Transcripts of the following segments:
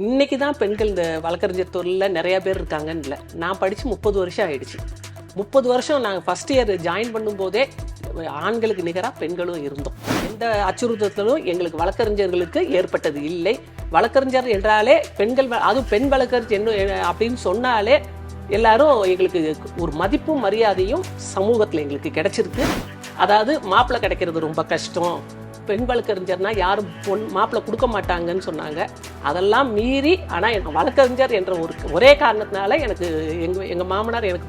இன்னைக்கு தான் பெண்கள் இந்த வழக்கறிஞர் தொழிலில் நிறைய பேர் இருக்காங்கன்னு இல்லை. நான் படித்து 30 வருஷம் ஆயிடுச்சு. 30 வருஷம் நாங்கள் ஃபஸ்ட் இயர் ஜாயின் பண்ணும்போதே ஆண்களுக்கு நிகராக பெண்களும் இருந்தோம். எந்த அச்சுறுத்தலும் எங்களுக்கு வழக்கறிஞர்களுக்கு ஏற்பட்டது இல்லை. வழக்கறிஞர் என்றாலே பெண்கள், அதுவும் பெண் வழக்கறிஞர் என்ன அப்படின்னு சொன்னாலே எல்லாரும் எங்களுக்கு ஒரு மதிப்பும் மரியாதையும் சமூகத்தில் எங்களுக்கு கிடைச்சிருக்கு. அதாவது மாப்பிள்ளை கிடைக்கிறது ரொம்ப கஷ்டம், பெண் வழக்கறிஞர்னா யாரும் மாப்பிள்ளை கொடுக்க மாட்டாங்கன்னு சொன்னாங்க. அதெல்லாம் மீறி ஆனால் எனக்கு வழக்கறிஞர் என்ற ஒரே காரணத்தினால எனக்கு எங்கள் மாமனார் எனக்கு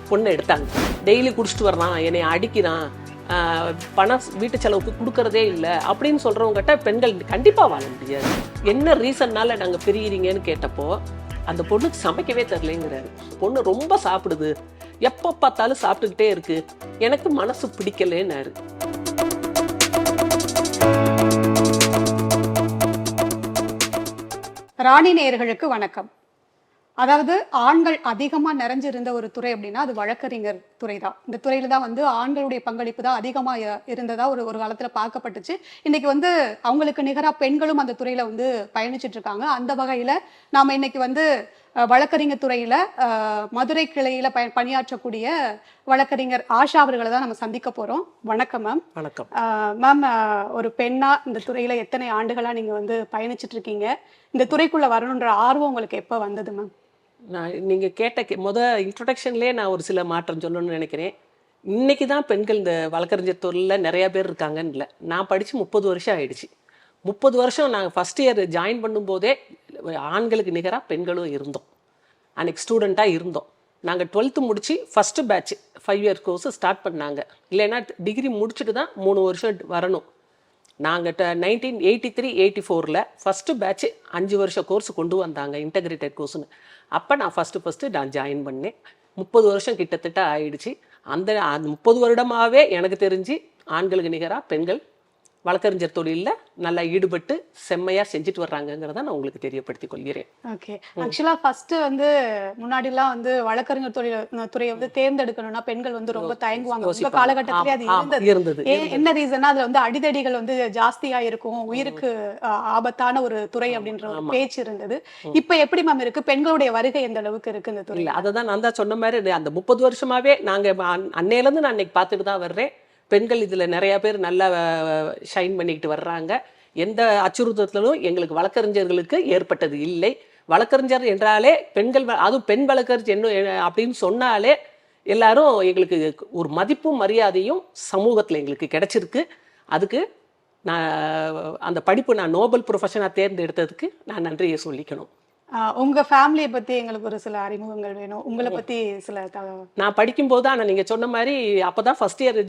பொண்ணு எடுத்தாங்க. டெய்லி குடிச்சிட்டு வர்றான், என்னை அடிக்கிறான், பணம் வீட்டு செலவுக்கு கொடுக்கறதே இல்லை அப்படின்னு சொல்கிறவங்ககிட்ட பெண்கள் கண்டிப்பாக வாழ முடியாது. என்ன ரீசன்னால நாங்கள் பிரிகிறீங்கன்னு கேட்டப்போ அந்த பொண்ணுக்கு சமைக்கவே தரலைங்கிறாரு. பொண்ணு ரொம்ப சாப்பிடுது, எப்போ பார்த்தாலும் சாப்பிட்டுக்கிட்டே இருக்கு, எனக்கு மனசு பிடிக்கலன்னாரு. ராணி நேயர்களுக்கு வணக்கம். அதாவது ஆண்கள் அதிகமாக நிறைஞ்சிருந்த ஒரு துறை அப்படின்னா அது வழக்கறிஞர் துறை தான். இந்த துறையில தான் ஆண்களுடைய பங்களிப்பு தான் அதிகமாக இருந்ததா ஒரு காலத்தில் பார்க்கப்பட்டுச்சு. இன்னைக்கு அவங்களுக்கு நிகராக பெண்களும் அந்த துறையில பயணிச்சுட்டு இருக்காங்க. அந்த வகையில் நாம இன்னைக்கு வழக்கறிஞர் துறையில மதுரை கிளையில பணியாற்றக்கூடிய வழக்கறிஞர் ஆஷா அவர்களை தான் நம்ம சந்திக்க போறோம். வணக்கம் மேம். வணக்கம் மேம். ஒரு பெண்ணா இந்த துறையில எத்தனை ஆண்டுகளா நீங்க பயணிச்சுட்டு இருக்கீங்க? இந்த துறைக்குள்ள வரணுன்ற ஆர்வம் உங்களுக்கு எப்ப வந்தது மேம்? நீங்கள் கேட்ட இன்ட்ரொடக்ஷன்லேயே நான் ஒரு சில மாற்றம் சொல்லணும்னு நினைக்கிறேன். இன்னைக்கு தான் பெண்கள் இந்த வழக்கறிஞர் தொழிலில் நிறையா பேர் இருக்காங்கன்னு இல்லை. நான் படித்து 30 வருஷம் ஆயிடுச்சு. 30 வருஷம் நாங்கள் ஃபஸ்ட் இயர் ஜாயின் பண்ணும்போதே ஆண்களுக்கு நிகராக பெண்களும் இருந்தோம். அன்றைக்கி ஸ்டூடெண்ட்டாக இருந்தோம். நாங்கள் 12th முடித்து first batch 5 year course start பண்ணாங்க. இல்லைன்னா டிகிரி முடிச்சுட்டு தான் 3 வருஷம் வரணும். நாங்கள் 1983-84 ஃபஸ்ட்டு பேட்ச் 5 வருஷம் கோர்ஸ் கொண்டு வந்தாங்க, இன்டகிரேட்டட் கோர்ஸ்னு. அப்போ நான் ஃபஸ்ட்டு நான் ஜாயின் பண்ணேன். 30 வருஷம் கிட்டத்தட்ட ஆயிடுச்சு. அந்த 30 வருடமாகவே எனக்கு தெரிஞ்சு ஆண்களுக்கு நிகராக பெண்கள் வழக்கறிஞர் தொழிலில் நல்லா ஈடுபட்டு செம்மையாக செஞ்சுட்டு வர்றாங்கிறத நான் உங்களுக்கு தெரியப்படுத்திக் கொள்கிறேன். ஓகே. ஆக்சுவலாக ஃபர்ஸ்ட் முன்னாடிலாம் வழக்கறிஞர் துறையை தேர்ந்தெடுக்கணும்னா பெண்கள் ரொம்ப தயங்குவாங்க. இந்த காலகட்டத்திலே அது இருந்தது. என்ன ரீசன்னா அதுல அடிதடிகள் ஜாஸ்தியா இருக்கும், உயிருக்கு ஆபத்தான ஒரு துறை அப்படின்ற ஒரு பேச்சு இருந்தது. இப்ப எப்படி மேம் இருக்கு? பெண்களுடைய வருகை எந்த அளவுக்கு இருக்கு இந்த துறை? அதை தான் நான் தான் சொன்ன மாதிரி அந்த 30 வருஷமாவே நாங்கள் அன்னையிலேருந்து நான் இன்னைக்கு பார்த்துட்டு தான் வர்றேன். பெண்கள் இதில் நிறையா பேர் நல்லா ஷைன் பண்ணிக்கிட்டு வர்றாங்க. எந்த அச்சுறுத்தலும் எங்களுக்கு வழக்கறிஞர்களுக்கு ஏற்பட்டது இல்லை. வழக்கறிஞர் என்றாலே பெண்கள், அதுவும் பெண் வழக்கறிஞர் என்ன அப்படின்னு சொன்னாலே எல்லாரும் எங்களுக்கு ஒரு மதிப்பும் மரியாதையும் சமூகத்தில் எங்களுக்கு கிடைச்சிருக்கு. அதுக்கு நான் அந்த படிப்பு நான் நோபல் ப்ரொஃபஷனாக தேர்ந்தெடுத்ததுக்கு நான் நன்றியை சொல்லிக்கணும். உங்க ஃபேமிலியை பத்தி எங்களுக்கு ஒரு சில அறிமுகங்கள் வேணும். உங்களை பத்தி சில நான் படிக்கும்போது ஆனால் நீங்கள் சொன்ன மாதிரி அப்போ தான் ஃபஸ்ட் இயர்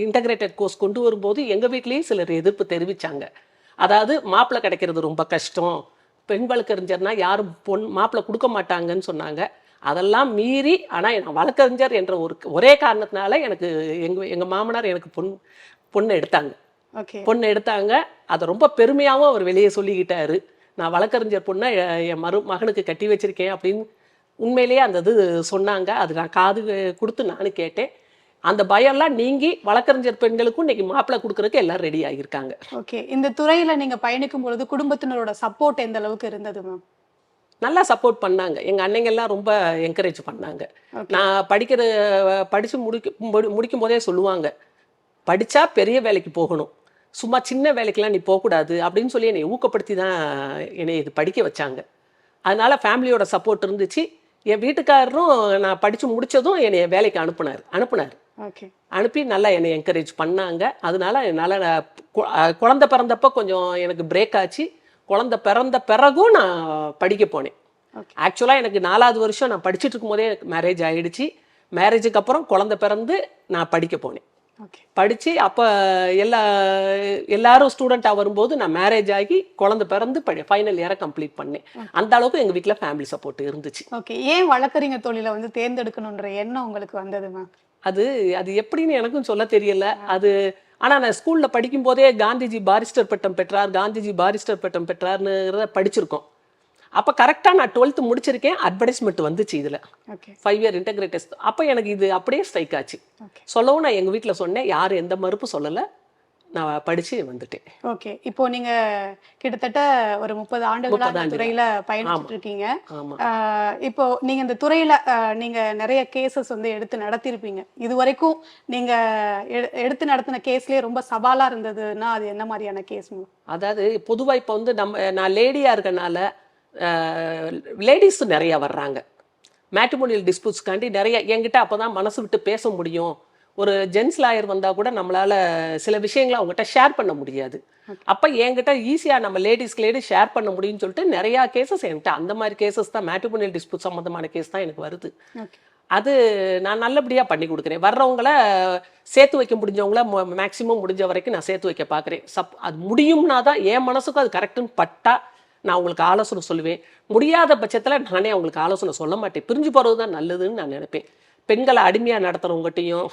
இன்டகிரேட்டட் கோர்ஸ் கொண்டு வரும்போது எங்கள் வீட்லேயும் சிலர் எதிர்ப்பு தெரிவித்தாங்க. அதாவது மாப்பிள்ளை கிடைக்கிறது ரொம்ப கஷ்டம், பெண் வழக்கறிஞர்னா யாரும் மாப்பிள்ளை கொடுக்க மாட்டாங்கன்னு சொன்னாங்க. அதெல்லாம் மீறி ஆனால் வழக்கறிஞர் என்ற ஒரே காரணத்தினால எனக்கு எங்கள் மாமனார் எனக்கு பொண்ணு எடுத்தாங்க. பொண்ணு எடுத்தாங்க. அதை ரொம்ப பெருமையாகவும் அவர் வெளியே சொல்லிக்கிட்டாரு. நான் வழக்கறிஞர் பொண்ணை என் மகனுக்கு கட்டி வச்சிருக்கேன் அப்படின்னு உண்மையிலேயே அந்த இது சொன்னாங்க. அது நான் காது கொடுத்து நானும் கேட்டேன். அந்த பயம்லாம் நீங்கி வழக்கறிஞர் பெண்களுக்கும் இன்னைக்கு மாப்பிள்ளை கொடுக்கறதுக்கு எல்லாம் ரெடி ஆகியிருக்காங்க. ஓகே. இந்த துறையில நீங்க பயணிக்கும் பொழுது குடும்பத்தினரோட சப்போர்ட் எந்த அளவுக்கு இருந்தது மேம்? நல்லா சப்போர்ட் பண்ணாங்க. எங்கள் அன்னைங்கெல்லாம் ரொம்ப என்கரேஜ் பண்ணாங்க. நான் படித்து முடிக்கும் போதே சொல்லுவாங்க, படித்தா பெரிய வேலைக்கு போகணும், சும்மா சின்ன வேலைக்கெல்லாம் நீ போகக்கூடாது அப்படின்னு சொல்லி என்னை ஊக்கப்படுத்தி தான் என்னை இது படிக்க வச்சாங்க. அதனால ஃபேமிலியோட சப்போர்ட் இருந்துச்சு. என் வீட்டுக்காரரும் நான் படித்து முடித்ததும் என்னை வேலைக்கு அனுப்புனார். அனுப்பி நல்லா என்னை என்கரேஜ் பண்ணாங்க. அதனால என்னால் குழந்தை பிறந்தப்போ கொஞ்சம் எனக்கு பிரேக் ஆச்சு. குழந்தை பிறந்த பிறகும் நான் படிக்க போனேன். ஆக்சுவலாக எனக்கு 4வது வருஷம் நான் படிச்சுட்டு இருக்கும்போதே மேரேஜ் ஆகிடுச்சு. மேரேஜுக்கு அப்புறம் குழந்தை பிறந்து நான் படிக்க போனேன். படித்து அப்போ எல்லாரும் ஸ்டூடெண்ட்டாக வரும்போது நான் மேரேஜ் ஆகி குழந்தை பிறந்து ஃபைனல் இயரை கம்ப்ளீட் பண்ணேன். அந்த அளவுக்கு எங்கள் வீட்டில் ஃபேமிலி சப்போர்ட் இருந்துச்சு. ஓகே. ஏன் வழக்கறிஞர் தொழிலை தேர்ந்தெடுக்கணுன்ற எண்ணம் உங்களுக்கு வந்தது மேம்? அது எப்படின்னு எனக்கும் சொல்ல தெரியல. ஆனால் நான் ஸ்கூலில் படிக்கும்போதே காந்திஜி பாரிஸ்டர் பட்டம் பெற்றார்னு படிச்சிருக்கோம். அப்போ கரெக்டாக நான் 12th முடிச்சிருக்கேன். அட்வர்டைஸ்மெண்ட் வந்துச்சு இதில் 5 இயர் இன்டகிரேட்டட். அப்போ எனக்கு இது அப்படியே ஸ்ட்ரைக் ஆச்சு. சொல்லவும் நான் எங்கள் வீட்டில் சொன்னேன். யாரும் எந்த மறுப்பு சொல்லலை. நான் படிச்சு வந்துட்டேன். ஓகே. இப்போ நீங்க கிட்டத்தட்ட ஒரு 30 ஆண்டுகளா 30 இந்த ஆண்டுகள். துறையில ஆமா, பயணிச்சுட்டு இருக்கீங்க. ஆமா. இப்போ நீங்க இந்த துறையில நீங்க நிறைய கேசஸ் வந்து எடுத்து நடத்தியிருப்பீங்க. இதுவரைக்கும் நீங்க எடுத்து நடத்தின கேஸ்லயே ரொம்ப சவாலா இருந்ததுன்னா அது என்ன மாதிரியான கேஸ்? அதாவது பொதுவா இப்ப வந்து நான் லேடியா இருக்கனால லேடிஸ் நிறைய வர்றாங்க. மேட்ரிமோனியல் டிஸ்பியூட்ஸ்க்காண்டி நிறைய என்கிட்ட அப்பதான் மனசு விட்டு பேச முடியும். ஒரு ஜென்ஸ் லாயர் வந்தா கூட நம்மளால சில விஷயங்களை அவங்ககிட்ட ஷேர் பண்ண முடியாது. அப்ப என்கிட்ட ஈஸியா நம்ம லேடிஸ்க்கு லேடிஸ் ஷேர் பண்ண முடியும்னு சொல்லிட்டு நிறைய கேசஸ் என்கிட்ட அந்த மாதிரி கேசஸ் தான், மேட்ரிமோனியல் டிஸ்பியூட் சம்பந்தமான கேஸ் தான் எனக்கு வருது. அது நான் நல்லபடியா பண்ணி கொடுக்குறேன். வர்றவங்கள சேர்த்து வைக்க முடிஞ்சவங்கள மேக்சிமம் முடிஞ்ச வரைக்கும் நான் சேர்த்து வைக்க பார்க்குறேன். அது முடியும்னா தான் என் மனசுக்கும் அது கரெக்டுன்னு பட்டா நான் உங்களுக்கு ஆலோசனை சொல்லுவேன். முடியாத பட்சத்தில் நானே அவங்களுக்கு ஆலோசனை சொல்ல மாட்டேன். பிரிஞ்சு போகிறது தான் நல்லதுன்னு நான் நினைப்பேன். பெண்களை அடிமையாக நடத்துகிறவங்ககிட்டையும்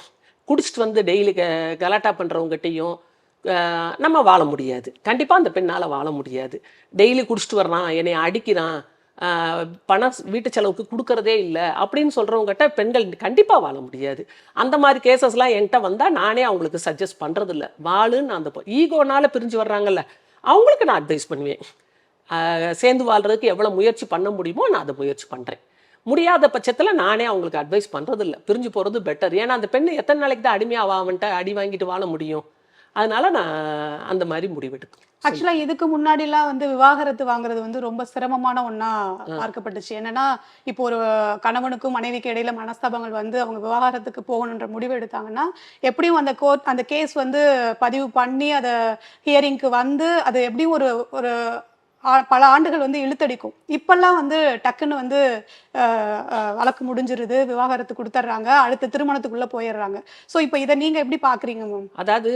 குடிச்சிட்டு வந்து டெய்லி கலாட்டா பண்ணுறவங்ககிட்டையும் நம்ம வாழ முடியாது. கண்டிப்பாக அந்த பெண்ணால் வாழ முடியாது. டெய்லி குடிச்சிட்டு வர்றான், என்னை அடிக்கிறான், பணம் வீட்டு செலவுக்கு கொடுக்கறதே இல்லை அப்படின்னு சொல்கிறவங்ககிட்ட பெண்கள் கண்டிப்பாக வாழ முடியாது. அந்த மாதிரி கேசஸ்லாம் என்கிட்ட வந்தால் நானே அவங்களுக்கு சஜஸ்ட் பண்ணுறதில்ல. வாழுன்னு அந்த ஈகோனால் பிரிஞ்சு வர்றாங்கல்ல, அவங்களுக்கு நான் அட்வைஸ் பண்ணுவேன். சேர்ந்து வாழ்கிறதுக்கு எவ்வளோ முயற்சி பண்ண முடியுமோ நான் அதை முயற்சி பண்ணுறேன். முடியாத பட்சத்தில் நானே அவங்களுக்கு அட்வைஸ் பண்ணுறதில்ல. பிரிஞ்சு போகிறது பெட்டர். ஏன்னா அந்த பெண்ணு எத்தனை நாளைக்கு தான் அடிமையாக அவன்கிட்ட அடி வாங்கிட்டு வாழ முடியும்? அதனால நான் அந்த மாதிரி முடிவெடுக்கும். ஆக்சுவலா இதுக்கு முன்னாடிலாம் வந்து விவாகரத்து வாங்குறது வந்து ரொம்ப சிரமமான ஒண்ணா பார்க்கப்பட்டுச்சு. என்னன்னா இப்போ ஒரு கணவனுக்கும் மனைவிக்கு இடையில மனஸ்தாபங்கள் வந்து அவங்க விவாகரத்துக்கு போகணுன்ற முடிவு எடுத்தாங்கன்னா எப்படியும் அந்த அந்த கேஸ் வந்து பதிவு பண்ணி அதை ஹியரிங்க்கு வந்து அது எப்படியும் ஒரு ஒரு பல ஆண்டுகள் வந்து இழுத்தடிக்கும். இப்பெல்லாம் வந்து டக்குன்னு வந்து வழக்கு முடிஞ்சிருது, விவாகரத்து கொடுத்துட்றாங்க, அடுத்த திருமணத்துக்குள்ள போயிடுறாங்க. ஸோ இப்போ இதை நீங்க எப்படி பாக்குறீங்க மேம்? அதாவது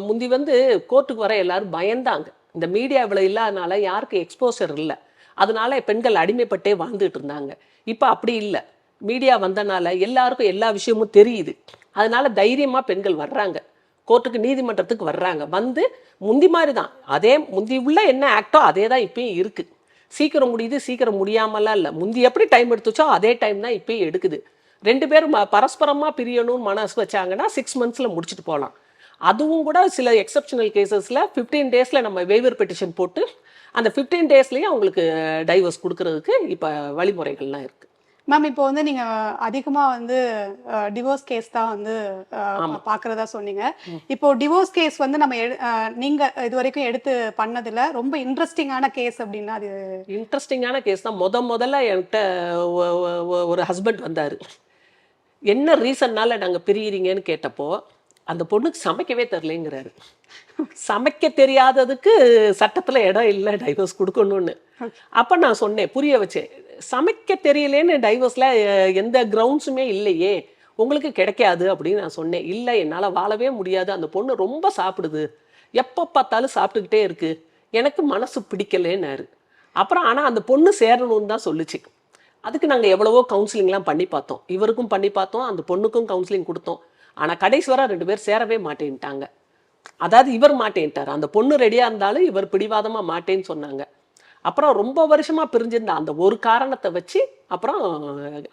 முந்தி வந்து கோர்ட்டுக்கு வர எல்லாரும் பயந்தாங்க. இந்த மீடியா இவ்வளவு இல்லாதனால யாருக்கு எக்ஸ்போசர் இல்லை, அதனால பெண்கள் அடிமைப்பட்டே வாழ்ந்துட்டு இருந்தாங்க. இப்போ அப்படி இல்லை. மீடியா வந்தனால எல்லாருக்கும் எல்லா விஷயமும் தெரியுது. அதனால தைரியமா பெண்கள் வர்றாங்க, கோர்ட்டுக்கு நீதிமன்றத்துக்கு வர்றாங்க. வந்து முந்தி மாதிரி தான், அதே முந்தி உள்ள என்ன ஆக்டோ அதே தான் இப்பயும் இருக்கு. சீக்கிரம் முடியுது, சீக்கிரம் முடியாமலாம் இல்லை. முந்தி எப்படி டைம் எடுத்துச்சோ அதே டைம் தான் இப்பயும் எடுக்குது. 2 பேரும் பரஸ்பரமா பிரியணும்னு மனசு வச்சாங்கன்னா 6 monthsல முடிச்சுட்டு போகலாம். அதுவும் கூட சில எக்ஸப்ஷனல் கேசஸ்ல 15 daysல நம்ம வேவர் பெட்டிஷன் போட்டு அந்த 15 daysலயும் அவங்களுக்கு டைவர்ஸ் கொடுக்கறதுக்கு இப்போ வழிமுறைகள்லாம் இருக்கு. மேம் இப்போ வந்து நீங்க அதிகமா வந்து டிவோர்ஸ் கேஸ் தான் வந்து பாக்குறதா சொன்னீங்க. இப்போ டிவோர்ஸ் கேஸ் வந்து நம்ம நீங்க இது வரைக்கும் எடுத்து பண்ணதுல ரொம்ப இன்ட்ரெஸ்டிங்கான கேஸ் அப்படின்னா அது இன்ட்ரெஸ்டிங்கான கேஸ் தான். முதல்ல என்கிட்ட ஒரு ஹஸ்பண்ட் வந்தாரு. என்ன ரீசன்னால நாங்க பிரியிறீங்கன்னு கேட்டப்போ அந்த பொண்ணுக்கு சமைக்கவே தெரியலங்கிறாரு. சமைக்க தெரியாததுக்கு சட்டத்துல இடம் இல்லை டைவர்ஸ் கொடுக்கணும்னு. அப்ப நான் சொன்னேன், புரிய வச்சேன், சமைக்க தெரியலேன்னு டைவர்ஸ்ல எந்த கிரவுண்ட்ஸுமே இல்லையே, உங்களுக்கு கிடைக்காது அப்படின்னு நான் சொன்னேன். இல்லை, என்னால் வாழவே முடியாது, அந்த பொண்ணு ரொம்ப சாப்பிடுது, எப்போ பார்த்தாலும் சாப்பிட்டுக்கிட்டே இருக்கு, எனக்கு மனசு பிடிக்கலேன்னாரு. அப்புறம் ஆனால் அந்த பொண்ணு சேரணும்னு தான் சொல்லுச்சு. அதுக்கு நாங்கள் எவ்வளவோ கவுன்சிலிங்லாம் பண்ணி பார்த்தோம், இவருக்கும் பண்ணி பார்த்தோம், அந்த பொண்ணுக்கும் கவுன்சிலிங் கொடுத்தோம். ஆனால் கடைசி வரை 2 பேர் சேரவே மாட்டேன்ட்டாங்க. அதாவது இவர் மாட்டேன்ட்டார், அந்த பொண்ணு ரெடியாக இருந்தாலும் இவர் பிடிவாதமாக மாட்டேன்னு சொன்னாங்க. அப்புறம் ரொம்ப வருஷமா பிரிஞ்சிருந்த அந்த ஒரு காரணத்தை வச்சு அப்புறம்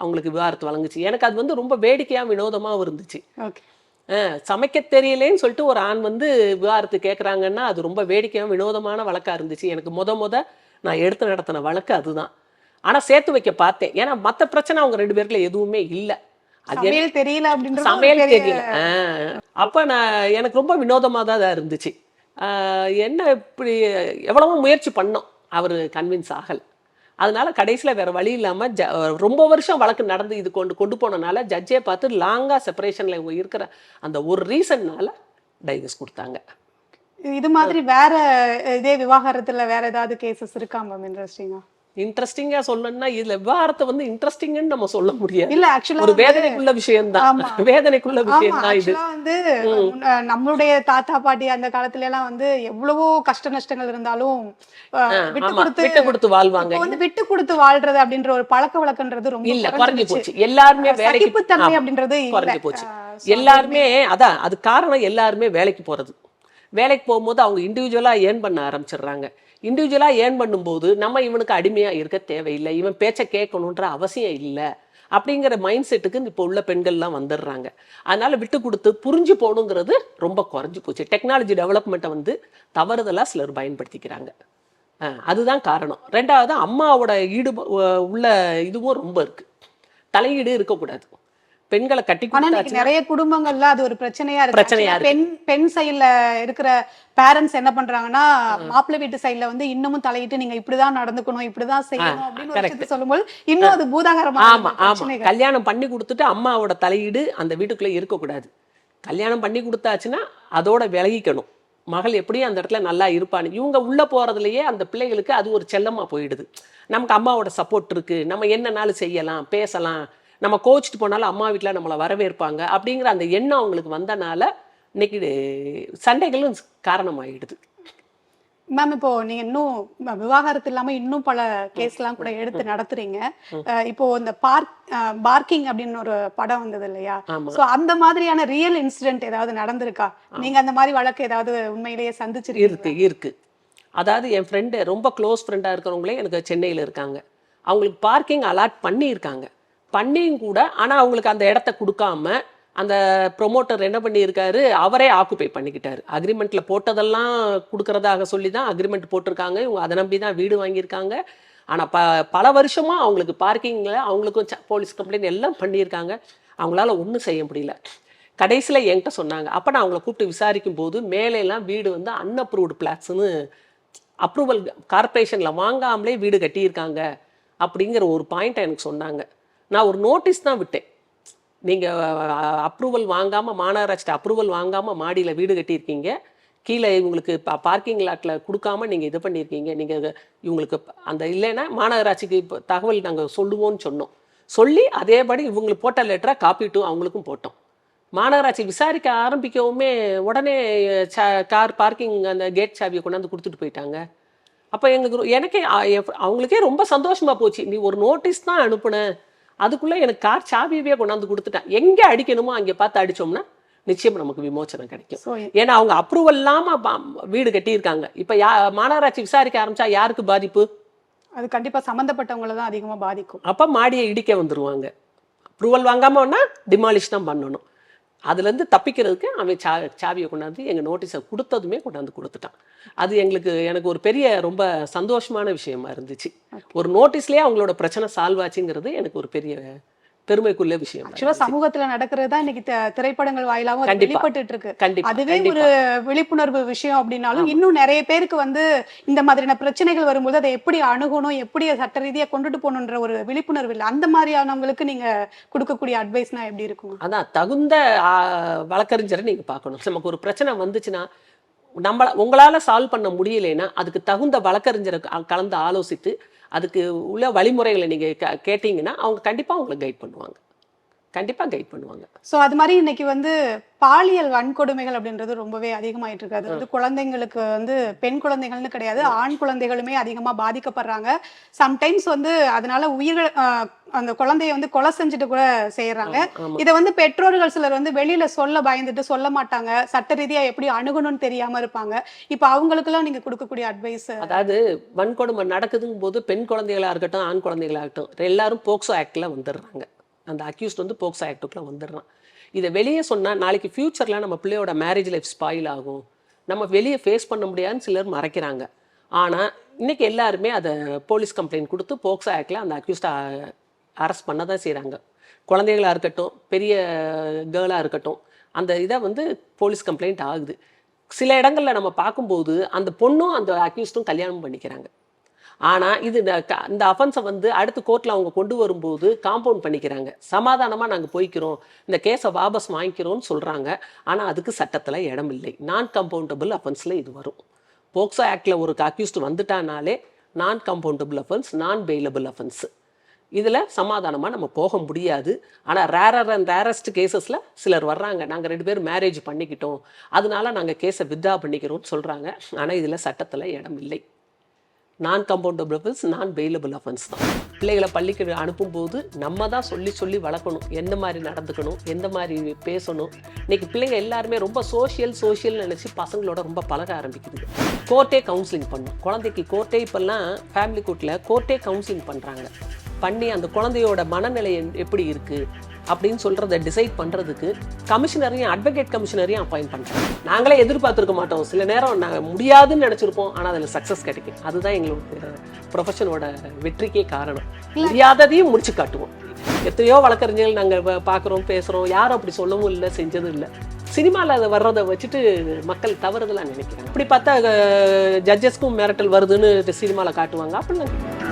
அவங்களுக்கு விவாகரத்து வழங்குச்சு. எனக்கு அது வந்து ரொம்ப வேடிக்கையா வினோதமாகவும் இருந்துச்சு. சமைக்க தெரியலேன்னு சொல்லிட்டு ஒரு ஆண் வந்து விவாகரத்து கேட்குறாங்கன்னா அது ரொம்ப வேடிக்கையாக வினோதமான வழக்கா இருந்துச்சு. எனக்கு நான் எடுத்து நடத்தின வழக்கு அதுதான். ஆனால் சேர்த்து வைக்க பார்த்தேன், ஏன்னா மற்ற பிரச்சனை அவங்க 2 பேருக்குள்ள எதுவுமே இல்லை. சமையல் தெரியல அப்படின்ற சமையல் தெரியல. அப்போ எனக்கு ரொம்ப வினோதமாக தான் இருந்துச்சு. என்ன இப்படி எவ்வளவோ முயற்சி பண்ணோம், அவர் கன்வின்ஸ் ஆகலை. அதனால கடைசியில் வேற வழி இல்லாமல் ரொம்ப வருஷம் வழக்கு நடந்து இது கொண்டு போனனால ஜட்ஜே பார்த்து லாங்காக செப்பரேஷனில் இருக்கிற அந்த ஒரு ரீசன்னால டைவர்ஸ் கொடுத்தாங்க. இது மாதிரி வேற இதே விவாகரத்தில் வேற ஏதாவது கேசஸ் இருக்கா மேம் இன்ட்ரெஸ்டிங்கா சொல்லணும்னா இதுல விவாகரத்தை வந்து இன்ட்ரெஸ்டிங்னு நம்ம சொல்ல முடியாது. இல்ல ஆக்சுவலா ஒரு வேதனைக்குள்ள விஷயம் தான், வேதனைக்குள்ள விஷயம் தான் இது. வந்து நம்மளுடைய தாத்தா பாட்டி அந்த காலத்துல எல்லாம் வந்து எவ்வளவோ கஷ்ட நஷ்டங்கள் இருந்தாலும் விட்டு கொடுத்து வாழ்வாங்க. வந்து விட்டு கொடுத்து வாழ்றது அப்படின்ற ஒரு பழக்க வழக்கன்றது ரொம்ப இல்ல, குறைஞ்சு போச்சு. எல்லாருமே வேலைக்கு தன்மை அப்படின்றது குறைஞ்சு போச்சு. எல்லாருமே அதான் அது காரணம், எல்லாருமே வேலைக்கு போறது. வேலைக்கு போகும்போது அவங்க இண்டிவிஜுவலா ஏர்ன் பண்ண ஆரம்பிச்சிடுறாங்க. இண்டிவிஜுவலாக ஏர்ன் பண்ணும்போது நம்ம இவனுக்கு அடிமையாக இருக்க தேவையில்லை, இவன் பேச்சை கேட்கணுன்ற அவசியம் இல்லை. அப்படிங்கிற மைண்ட் செட்டுக்கு இப்போ உள்ள பெண்கள்லாம் வந்துடுறாங்க. அதனால விட்டு கொடுத்து புரிஞ்சு போகணுங்கிறது ரொம்ப குறைஞ்சி போச்சு. டெக்னாலஜி டெவலப்மெண்ட்டை வந்து தவறுதலாக சிலர் பயன்படுத்திக்கிறாங்க. அதுதான் காரணம். ரெண்டாவது அம்மாவோட உள்ள இதுவும் ரொம்ப இருக்கு. தலையீடு இருக்கக்கூடாது. பெண்களை கட்டி கொடுத்தாச்சு. நிறைய குடும்பங்கள்ல அது ஒரு பிரச்சனையா இருக்கு. பெண் சைடுல இருக்கிற பேரண்ட்ஸ் என்ன பண்றாங்கன்னா, மாப்பிள்ளை வீட்டு சைடுல வந்து இன்னமும் தலையிட்டு நீங்க இப்படிதான் நடந்துக்கணும், இப்படிதான் செய்யணும் அப்படின்னு சொல்லும்போது இன்னும் அது பூதாகரமா. ஆமா ஆமா. கல்யாணம் பண்ணி கொடுத்துட்டு அம்மாவோட தலையீடு அந்த வீட்டுக்குள்ள இருக்கக்கூடாது. கல்யாணம் பண்ணி கொடுத்தாச்சுன்னா அதோட விலகிக்கணும். மகள் எப்படியும் அந்த இடத்துல நல்லா இருப்பான்னு இவங்க உள்ள போறதுலயே அந்த பிள்ளைகளுக்கு அது ஒரு செல்லமா போயிடுது. நமக்கு அம்மாவோட சப்போர்ட் இருக்கு, நம்ம என்னன்னாலும் செய்யலாம், பேசலாம், நம்ம கோச்சிட்டு போனாலும் அம்மா வீட்டில் நம்மளை வரவேற்பாங்க அப்படிங்கிற அந்த எண்ணம் அவங்களுக்கு வந்தனால இன்னைக்கு சண்டைகளும் காரணமாயிடுது. மேம், இப்போ நீங்க இன்னும் விவாகரத்து இல்லாம இன்னும் பல கேஸ்லாம் கூட எடுத்து நடத்துறீங்க. இப்போ இந்த பார்க்கிங் அப்படின்னு ஒரு படம் வந்தது இல்லையா? சோ அந்த மாதிரியான ரியல் இன்சிடென்ட் ஏதாவது நடந்திருக்கா? நீங்க அந்த மாதிரி வழக்கு ஏதாவது உண்மையிலேயே சந்திச்சிருக்கீங்க? இருக்கு. அதாவது என் ஃப்ரெண்டு ரொம்ப க்ளோஸ் ஃப்ரெண்டாக இருக்கிறவங்களே எனக்கு சென்னையில் இருக்காங்க. அவங்களுக்கு பார்க்கிங் அலாட் பண்ணியிருக்காங்க. பண்ணியும் கூட ஆனால் அவங்களுக்கு அந்த இடத்த கொடுக்காம அந்த ப்ரொமோட்டர் என்ன பண்ணியிருக்காரு, அவரே ஆக்குப்பை பண்ணிக்கிட்டாரு. அக்ரிமெண்ட்டில் போட்டதெல்லாம் கொடுக்கறதாக சொல்லி தான் அக்ரிமெண்ட் போட்டிருக்காங்க. இவங்க அதை நம்பி தான் வீடு வாங்கியிருக்காங்க. ஆனால் பல வருஷமாக அவங்களுக்கு பார்க்கிங்கில் அவங்களுக்கும் போலீஸ் கம்ப்ளைண்ட் எல்லாம் பண்ணியிருக்காங்க. அவங்களால ஒன்றும் செய்ய முடியல. கடைசியில் என்கிட்ட சொன்னாங்க. அப்போ நான் அவங்கள கூப்பிட்டு விசாரிக்கும் போது மேலெல்லாம் வீடு வந்து அன்அப்ரூவ்டு பிளாட்ஸ்னு அப்ரூவல் கார்பரேஷனில் வாங்காமலே வீடு கட்டியிருக்காங்க அப்படிங்கிற ஒரு பாயிண்ட்டை எனக்கு சொன்னாங்க. நான் ஒரு நோட்டீஸ் தான் விட்டேன். நீங்கள் அப்ரூவல் வாங்காமல், மாநகராட்சிட்ட அப்ரூவல் வாங்காமல் மாடியில் வீடு கட்டியிருக்கீங்க, கீழே இவங்களுக்கு பார்க்கிங் லாட்டில் கொடுக்காம நீங்கள் இது பண்ணியிருக்கீங்க, நீங்கள் இவங்களுக்கு அந்த இல்லைன்னா மாநகராட்சிக்கு இப்போ தகவல் நாங்கள் சொல்லுவோம்னு சொன்னோம். சொல்லி அதேபடி இவங்களுக்கு போட்ட லெட்டரை காப்பிட்டும் அவங்களுக்கும் போட்டோம். மாநகராட்சி விசாரிக்க ஆரம்பிக்கவுமே உடனே கார் பார்க்கிங் அந்த கேட் சாவியை கொண்டாந்து கொடுத்துட்டு போயிட்டாங்க. அப்போ எனக்கே அவங்களுக்கே ரொம்ப சந்தோஷமாக போச்சு. நீ ஒரு நோட்டீஸ் தான் அனுப்புன, அதுக்குள்ளே எனக்கு கார் சாவியவே கொண்டாந்து கொடுத்துட்டேன். எங்கே அடிக்கணுமோ அங்கே பார்த்து அடித்தோம்னா நிச்சயம் நமக்கு விமோச்சனம் கிடைக்கும். ஏன்னா அவங்க அப்ரூவல் இல்லாமல் வீடு கட்டியிருக்காங்க. இப்போ மாநகராட்சி விசாரிக்க ஆரம்பித்தா யாருக்கு பாதிப்பு? அது கண்டிப்பாக சம்மந்தப்பட்டவங்களை தான் அதிகமாக பாதிக்கும். அப்போ மாடியை இடிக்க வந்துடுவாங்க. அப்ரூவல் வாங்காமன்னா டிமாலிஷ் தான் பண்ணணும். அதுலேருந்து தப்பிக்கிறதுக்கு அவன் சாவியை கொண்டாந்து எங்கள் நோட்டீஸை கொடுத்ததுமே கொண்டாந்து கொடுத்துட்டான். அது எனக்கு ஒரு பெரிய ரொம்ப சந்தோஷமான விஷயமா இருந்துச்சு. ஒரு நோட்டீஸ்லேயே அவங்களோட பிரச்சனை சால்வ் ஆச்சுங்கிறது எனக்கு ஒரு பெரிய பெருமைக்குள்ள விஷயம். ஆக்சுவலா சமூகத்துல நடக்கிறது தான் இன்னைக்கு திரைப்படங்கள் வாயிலாகவும் வெளிப்பட்டு இருக்கு. அதுவே ஒரு விழிப்புணர்வு விஷயம் அப்படின்னாலும் இன்னும் நிறைய பேருக்கு வந்து இந்த மாதிரியான பிரச்சனைகள் வரும்போது அதை எப்படி அணுகணும், எப்படி சட்ட ரீதியா கொண்டுட்டு போகணுன்ற ஒரு விழிப்புணர்வு இல்லை. அந்த மாதிரியானவங்களுக்கு நீங்க கொடுக்கக்கூடிய அட்வைஸ்னா எப்படி இருக்கும்? அதான் தகுந்த வழக்கறிஞரை நீங்க பார்க்கணும். நமக்கு ஒரு பிரச்சனை வந்துச்சுன்னா உங்களால சால்வ் பண்ண முடியலைன்னா அதுக்கு தகுந்த வழக்கறிஞரை கலந்து ஆலோசித்து அதுக்கு உள்ள வழிமுறைகளை நீங்கள் கேட்டிங்கன்னா அவங்க கண்டிப்பாக உங்களை கைட் பண்ணுவாங்க. ஸோ அது மாதிரி இன்னைக்கு வந்து பாலியல் வன்கொடுமைகள் அப்படின்றது ரொம்பவே அதிகமாயிட்டு இருக்கு. அது வந்து குழந்தைங்களுக்கு வந்து பெண் குழந்தைகள்னு கிடையாது, ஆண் குழந்தைகளுமே அதிகமாக பாதிக்கப்படுறாங்க. சம்டைம்ஸ் வந்து அதனால உயிர்கள் அந்த குழந்தைய வந்து கொலை செஞ்சுட்டு கூட செய்யறாங்க. இதை வந்து பெற்றோர்கள் சிலர் வந்து வெளியில சொல்ல பயந்துட்டு சொல்ல மாட்டாங்க, சட்ட ரீதியா எப்படி அணுகணும்னு தெரியாம இருப்பாங்க. இப்போ அவங்களுக்கெல்லாம் நீங்க கொடுக்கக்கூடிய அட்வைஸ்? அதாவது வன்கொடுமை நடக்குதுங்கும் போது பெண் குழந்தைகளா இருக்கட்டும் ஆண் குழந்தைகளா இருக்கட்டும் எல்லாரும் போக்சோ ஆக்ட்ல வந்துடுறாங்க. அந்த அக்யூஸ்ட் வந்து போக்சோ ஆக்டுக்குள்ள வந்துடுறான். இதை வெளியே சொன்னால் நாளைக்கு ஃப்யூச்சரில் நம்ம பிள்ளையோட மேரேஜ் லைஃப் ஸ்பாயில் ஆகும், நம்ம வெளியே ஃபேஸ் பண்ண முடியாதுன்னு சிலர் மறைக்கிறாங்க. ஆனால் இன்றைக்கி எல்லாருமே அதை போலீஸ் கம்ப்ளைண்ட் கொடுத்து போக்சோ ஆக்டில் அந்த அக்யூஸ்டை அரெஸ்ட் பண்ண தான் செய்கிறாங்க. குழந்தைகளாக இருக்கட்டும் பெரிய கேர்ளாக இருக்கட்டும் அந்த இதை வந்து போலீஸ் கம்ப்ளைண்ட் ஆகுது. சில இடங்களில் நம்ம பார்க்கும்போது அந்த பொண்ணும் அந்த அக்யூஸ்டும் கல்யாணம் பண்ணிக்கிறாங்க. ஆனால் இது இந்த அஃபென்ஸை வந்து அடுத்து கோர்ட்டில் அவங்க கொண்டு வரும்போது காம்பவுண்ட் பண்ணிக்கிறாங்க. சமாதானமாக நாங்கள் போய்க்கிறோம், இந்த கேஸை வாபஸ் வாங்கிக்கிறோம்னு சொல்கிறாங்க. ஆனால் அதுக்கு சட்டத்தில் இடம் இல்லை. நான் கம்பவுண்டபிள் அஃபென்ஸில் இது வரும். போக்சோ ஆக்டில் ஒரு அக்யூஸ்ட் வந்துட்டானாலே நான் கம்பவுண்டபிள் அஃபென்ஸ், நான் பெயிலபிள் அஃபென்ஸு. இதில் சமாதானமாக நம்ம போக முடியாது. ஆனால் ரேரஸ்ட் கேசஸில் சிலர் வர்றாங்க, நாங்கள் 2 பேரும் மேரேஜ் பண்ணிக்கிட்டோம் அதனால நாங்கள் கேஸை வித்ட்ரா பண்ணிக்கிறோம்னு சொல்கிறாங்க. ஆனால் இதில் சட்டத்தில் இடம் இல்லை. நான் கம்பவுண்டபிள் அஃபென்ஸ், நான் பெயிலபிள் அஃபென்ஸ் தான். பிள்ளைகளை பள்ளிக்கு அனுப்பும்போது நம்ம தான் சொல்லி வளர்க்கணும், எந்த மாதிரி நடந்துக்கணும், எந்த மாதிரி பேசணும். இன்னைக்கு பிள்ளைங்க எல்லாருமே ரொம்ப சோஷியல் நினச்சி பசங்களோட ரொம்ப பழக ஆரம்பிக்குது. கோர்ட்டே கவுன்சிலிங் பண்ணும் குழந்தைக்கு. கோர்ட்டே இப்போல்லாம் ஃபேமிலி கோர்ட்டில் கோர்ட்டே கவுன்சிலிங் பண்ணுறாங்க. பண்ணி அந்த குழந்தையோட மனநிலை எப்படி இருக்கு அப்படின்னு சொல்றதை டிசைட் பண்றதுக்கு கமிஷனரையும் அட்வொகேட் கமிஷனரையும் அப்பாயிண்ட் பண்றோம். நாங்களே எதிர்பார்த்திருக்க மாட்டோம். சில நேரம் நாங்கள் முடியாதுன்னு நினைச்சிருப்போம், ஆனால் அதில் சக்ஸஸ் கிடைக்கும். அதுதான் எங்களோட ப்ரொஃபஷனோட வெற்றிக்கே காரணம். முடியாததையும் முடிச்சு காட்டுவோம். எத்தனையோ வழக்கறிஞர்கள் நாங்கள் பார்க்குறோம், பேசுகிறோம், யாரும் அப்படி சொல்லவும் இல்லை, செஞ்சதும் இல்லை. சினிமாவில் அதை வர்றதை வச்சுட்டு மக்கள் தவறுதலாக நினைக்கிறாங்க. இப்படி பார்த்தா ஜட்ஜஸ்க்கும் மிரட்டல் வருதுன்னு சினிமாவில் காட்டுவாங்க. அப்படிலாம்